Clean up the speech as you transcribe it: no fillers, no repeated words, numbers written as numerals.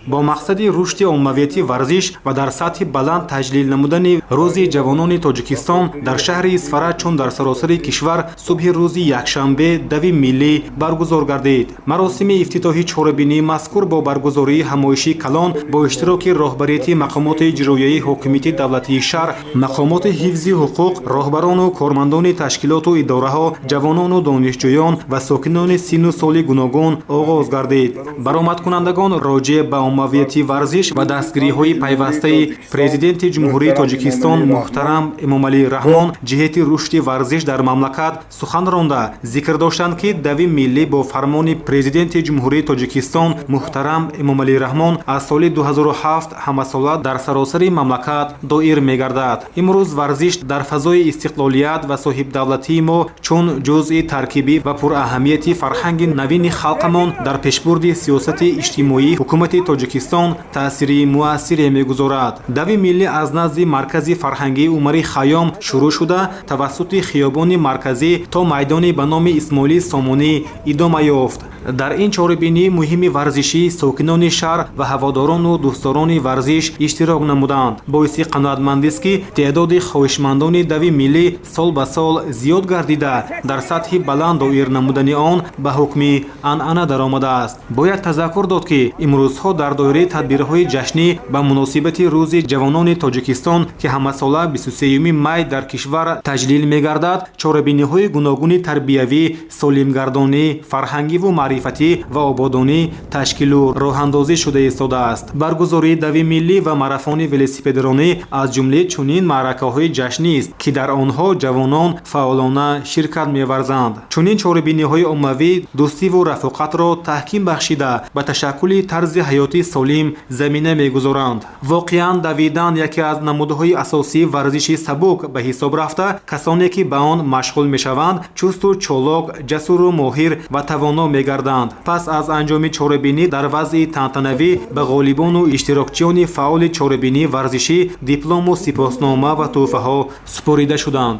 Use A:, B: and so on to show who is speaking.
A: бо мақсади рушди оммавияти варзиш ва дар сатҳи баланд таҷлил намудани рӯзи ҷавонони тоҷикистон дар шаҳри Исфара чун дар саросари кишвар субҳи рӯзи якшанбе дави миллӣ баргузор гардид. Маросими ифтитоҳи чорабинии мазкур бо баргузории ҳамоиши калон бо иштироки роҳбарияти мақомоти иҷроияи ҳокимияти давлатии шаҳр, мақомоти ҳифзи ҳуқуқ, роҳбарону кормандони ташкилоту идораҳо, ҷавонону донишҷӯён ва сокинони синну соли гуногун оғоз гардид. Баромадкунандагон роҷеъ ба оммавияти варзиш ва дастгириҳои пайвастаи президенти ҷумҳурии Тоҷикистон муҳтарам Эмомалӣ Раҳмон ҷиҳати рушди варзиш дар мамлакат сухан ронда, зикр доштанд, ки дави миллӣ бо фармони президенти ҷумҳурии Тоҷикистон муҳтарам Эмомалӣ Раҳмон аз соли 2007 ҳамасола дар саросари мамлакат доир мегардад. Имрӯз варзиш дар фазои истиқлолият ва соҳибдавлатии мо чун ҷузъи таркибӣ ва пураҳамияти фарҳанги навини халқамон дар пешбурди сиёсати иҷтимоии ҳукумати Тоҷикистон таъсири муассире мегузорад. Дави миллӣ аз назди маркази фарҳангии Умари Хайём шурӯъ шуда тавассути хиёбони марказӣ то майдони ба номи Исмоилӣ Сомонӣ идома ёфт. дар ин чорабинии муҳими варзишӣ сокинони шаҳр ва ҳаводорону дӯстдорони варзиш иштирок намуданд. боиси қаноатмандист, ки теъдоди хоҳишмандони дави миллӣ сол ба сол зиёд гардида дар сатҳи баланд доир намудани он ба ҳукми анъана даромадааст. бояд тазаккур дод, ки имрӯзҳо дар доираи тадбирҳои ҷашнӣ ба муносибати рӯзи ҷавонони Тоҷикистон, ки ҳамасола 23 май дар кишвар таҷлил мегардад, чорабиниҳои гуногуни тарбиявӣ, солимгардонӣ, фарҳангиву маърифатӣ ва ободонӣ ташкилу роҳандозӣ шуда истодааст. баргузории дави миллӣ ва марафони велосипедронӣ аз ҷумлаи чунин маъракаҳои ҷашнист, ки дар онҳо ҷавонон фаъолона ширкат меварзанд. чунин чорабиниҳои оммавӣ дӯстиву рафоқатро таҳким бахшида ба ташаккули тарзи ҳаёти солим замина мегузоранд. воқеан давидан яке аз намудҳои асосии варзиши сабук ба ҳисоб рафта, касоне ки ба он машғул мешаванд чусту чолок, ҷасуру моҳир ва тавоно мегарданд. пас аз анҷоми чорабинӣ дар вазъи тантанавӣ ба ғолибону иштирокчиёни фаъоли чорабинии варзишӣ диплому сипоснома ва тӯҳфаҳо супорида шуданд.